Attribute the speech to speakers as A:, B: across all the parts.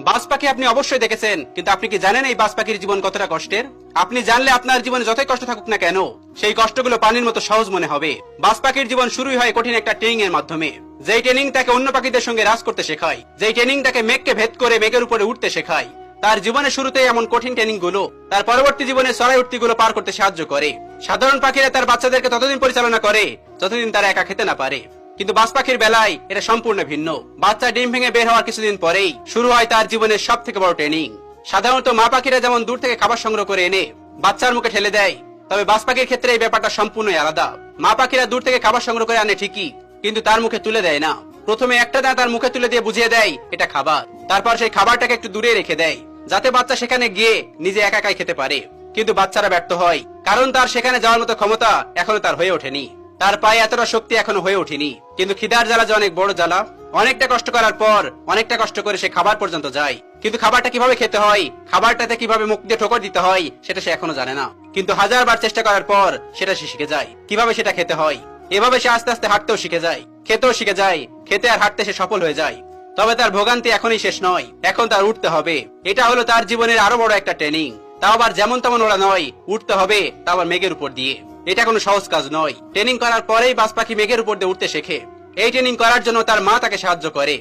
A: বাজ পাখি আপনি অবশ্যই দেখেছেন, কিন্তু আপনি কি জানেন এই বাজ পাখির জীবন কতটা কষ্টের? আপনি জানলে আপনার জীবনে যতই কষ্ট থাকুক না কেন, সেই কষ্টগুলো পানির মতো সহজ মনে হবে। বাজ পাখির জীবন শুরুই হয় কঠিন একটা ট্রেনিং এর মাধ্যমে। যেই ট্রেনিং তাকে অন্য পাখিদের সঙ্গে রাজ করতে শেখায়, যেই ট্রেনিং তাকে মেঘকে ভেদ করে মেঘের উপরে উঠতে শেখায়। তার জীবনের শুরুতে এমন কঠিন ট্রেনিং গুলো তার পরবর্তী জীবনে চড়াই উঠতি গুলো পার করতে সাহায্য করে। সাধারণ পাখিরা তার বাচ্চাদেরকে ততদিন পরিচালনা করে যতদিন তারা একা খেতে না পারে, কিন্তু বাজ পাখির বেলায় এটা সম্পূর্ণ ভিন্ন। বাচ্চা ডিম ভেঙে বের হওয়ার কিছুদিন পরেই শুরু হয় তার জীবনের সব থেকে বড় ট্রেনিং। সাধারণত মা পাখিরা যেমন দূর থেকে খাবার সংগ্রহ করে এনে বাচ্চার মুখে ঠেলে দেয়, তবে বাজ পাখির ক্ষেত্রে এই ব্যাপারটা সম্পূর্ণই আলাদা। মা পাখিরা দূর থেকে খাবার সংগ্রহ করে আনে ঠিকই, কিন্তু তার মুখে তুলে দেয় না। প্রথমে একটা দানা তার মুখে তুলে দিয়ে বুঝিয়ে দেয় এটা খাবার, তারপর সেই খাবারটাকে একটু দূরে রেখে দেয় যাতে বাচ্চা সেখানে গিয়ে নিজে একা একাই খেতে পারে। কিন্তু বাচ্চারা ব্যর্থ হয়, কারণ তার সেখানে যাওয়ার মতো ক্ষমতা এখনো তার হয়ে ওঠেনি, তার পায়ে এতটা শক্তি এখনো হয়ে ওঠেনি। কিন্তু খিদার জ্বালা যে অনেক বড় জ্বালা। অনেকটা কষ্ট করার পর অনেকটা কষ্ট করে সে খাবার পর্যন্ত যায়, কিন্তু খাবারটা কিভাবে খেতে হয়, খাবারটাতে কিভাবে মুখ দিয়ে ঠোকর দিতে হয় সেটা সে এখনো জানে না। কিন্তু হাজারবার চেষ্টা করার পর সেটা সে শিখে যায় কিভাবে সেটা খেতে হয়। এভাবে সে আস্তে আস্তে হাঁটতেও শিখে যায়, খেতেও শিখে যায়, খেতে আর হাঁটতে সে সফল হয়ে যায়। তবে তার ভোগান্তি এখনই শেষ নয়, এখন তার উঠতে হবে। এটা হলো তার জীবনের আরো বড় একটা ট্রেনিং। তাও আবার যেমন তেমন ওরা নয়, উঠতে হবে তা আবার মেঘের উপর দিয়ে। এটা কোনো সহজ কাজ নয়। ট্রেনিং করার পরেই বাজ পাখি মেঘের উপর দিয়ে উঠতে শেখে। এই ট্রেনিং করার জন্য তার মা তাকে সাহায্য করে,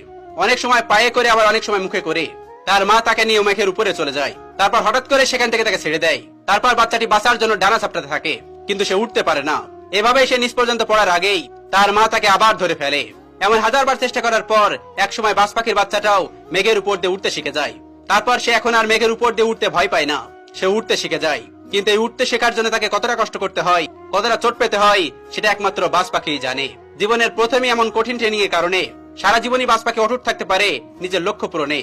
A: অনেক সময় পায়ে করে আবার অনেক সময় মুখে করে। তার মা তাকে নিয়ে মেঘের উপরে চলে যায়, তারপর হঠাৎ করে সেখান থেকে তাকে ছেড়ে দেয়। তারপর বাচ্চাটি বাঁচার জন্য ডানা চাপটাতে থাকে, কিন্তু সে উঠতে পারে না। এভাবেই সে নিজ পর্যন্ত পড়ার আগেই তার মা তাকে আবার ধরে ফেলে। এমন হাজারবার চেষ্টা করার পর একসময় বাজ পাখির বাচ্চাটাও মেঘের উপর দিয়ে উঠতে শিখে যায়। তারপর সে এখন আর মেঘের উপর দিয়ে উঠতে ভয় পায় না, সে উঠতে শিখে যায়। কিন্তু এই উঠতে শেখার জন্য তাকে কতটা কষ্ট করতে হয়, কতটা চোট পেতে হয়, সেটা একমাত্র বাজ পাখি জানে। জীবনের প্রথমে এমন কঠিন ট্রেনিং এর কারণে সারা জীবনই বাজ পাখি অটুট থাকতে পারে নিজের লক্ষ্য পূরণে।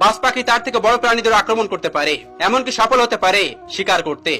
A: বাজ পাখি তার থেকে বড় প্রাণীদের আক্রমণ করতে পারে, এমনকি সফল হতে পারে শিকার করতে।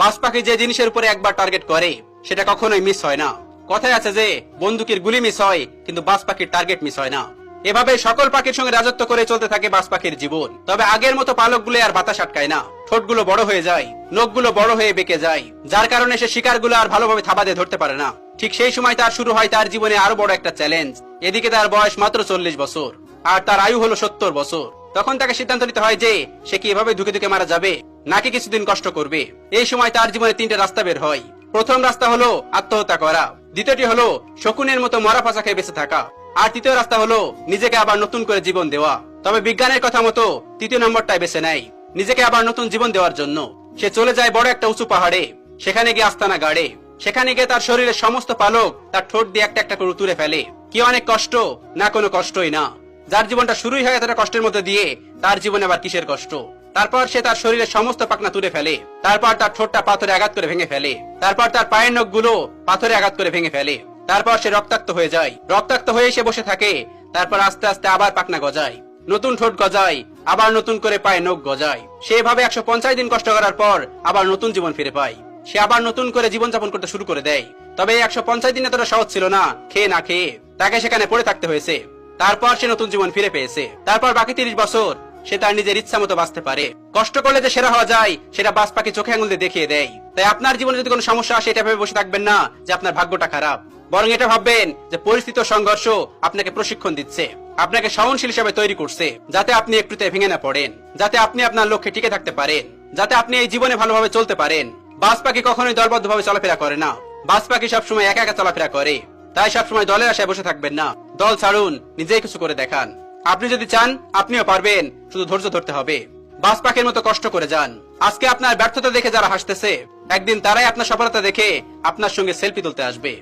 A: বাজ পাখি যে জিনিসের উপরে একবার টার্গেট করে সেটা কখনোই মিস হয় না। কথায় আছে যে বন্দুকের গুলি মিস হয়, কিন্তু বাজ পাখির টার্গেট মিস হয় না। এভাবে সকল পাখির সঙ্গে রাজত্ব করে চলতে থাকে বাজ পাখির জীবন। তবে আগের মতো পালকগুলো আর বাতাস আটকায় না, ঠোঁটগুলো বড় হয়ে যায়, নখগুলো বড় হয়ে বেঁকে যায়, যার কারণে সে শিকারগুলো আর ভালোভাবে থাবা দিয়ে ধরতে পারে না। ঠিক সেই সময় তার শুরু হয় তার জীবনে আরো বড় একটা চ্যালেঞ্জ। এদিকে তার বয়স মাত্র 40 বছর আর তার আয়ু হলো 70 বছর। তখন তাকে সিদ্ধান্ত নিতে হয় যে সে কি এভাবে ধুকে ধুকে মারা যাবে নাকি কিছুদিন কষ্ট করবে। এই সময় তার জীবনে 3টে রাস্তা বের হয়। প্রথম রাস্তা হলো আত্মহত্যা করা, দ্বিতীয়টি হলো শকুনের মতো মরা পচা খেয়ে বেঁচে থাকা, আর তৃতীয় রাস্তা হলো নিজেকে আবার নতুন করে জীবন দেওয়া। তবে বিজ্ঞানের কথা মতো তৃতীয় নম্বরটাই বেছে নেয়, নিজেকে আবার নতুন জীবন দেওয়ার জন্য। সে চলে যায় বড় একটা উঁচু পাহাড়ে, সেখানে গিয়ে আস্তানা গাড়ে। সেখানে গিয়ে তার শরীরের সমস্ত পালক তার ঠোঁট দিয়ে একটা একটা করে তুলে ফেলে। কি অনেক কষ্ট, না কোনো কষ্টই না। যার জীবনটা শুরুই হয় এতটা কষ্টের মধ্যে দিয়ে, তার জীবনে আবার কিসের কষ্ট। তারপর সে তার শরীরের সমস্ত পাখনা তুলে ফেলে, তারপর তার ঠোঁটটা পাথরে আঘাত করে ভেঙে ফেলে, তারপর তার পায়ের নখগুলো পাথরে আঘাত করে ভেঙে ফেলে। তারপর সে রক্তাক্ত হয়ে যায়, রক্তাক্ত হয়ে সে বসে থাকে। তারপর আস্তে আস্তে আবার পাখনা গজায়, নতুন ঠোঁট গজায়, আবার নতুন করে পায়ে নখ গজায়। সেভাবে 150 দিন কষ্ট করার পর আবার নতুন জীবন ফিরে পায়। সে আবার নতুন করে জীবন যাপন করতে শুরু করে দেয়। তবে এই 150 দিন এতটা সহজ ছিল না। খেয়ে না খেয়ে তাকে সেখানে পড়ে থাকতে হয়েছে। তারপর সে নতুন জীবন ফিরে পেয়েছে। তারপর বাকি 30 বছর সে তার নিজের ইচ্ছা মতো বাঁচতে পারে। কষ্ট করলে যে সেরা হওয়া যায় সেটা বাজ পাখি চোখে আঙুল দিয়ে দেখিয়ে দেয়। তাই আপনার জীবনে যদি কোনো সমস্যা আসে এটা ভেবে বসে থাকবেন না যে আপনার ভাগ্যটা খারাপ, বরং এটা ভাববেন যে পরিস্থিতি ও সংঘর্ষ আপনাকে প্রশিক্ষণ দিচ্ছে, আপনাকে সহনশীল হিসেবে তৈরি করছে, যাতে আপনি একটুতে ভেঙে না পড়েন, যাতে আপনি আপনার লক্ষ্যে টিকে থাকতে পারেন, যাতে আপনি এই জীবনে ভালোভাবে চলতে পারেন। বাজ পাখি কখনোই দলবদ্ধভাবে চলাফেরা করে না, বাজ পাখি সবসময় একা একা চলাফেরা করে। তাই সবসময় দলের আশায় বসে থাকবেন না, দল ছাড়ুন, নিজেই কিছু করে দেখান। আপনি যদি চান আপনিও পারবেন, শুধু ধৈর্য ধরতে হবে। বাজ পাখির মতো কষ্ট করে যান। আজকে আপনার ব্যর্থতা দেখে যারা হাসতেছে, একদিন তারাই আপনার সফলতা দেখে আপনার সঙ্গে সেলফি তুলতে আসবে।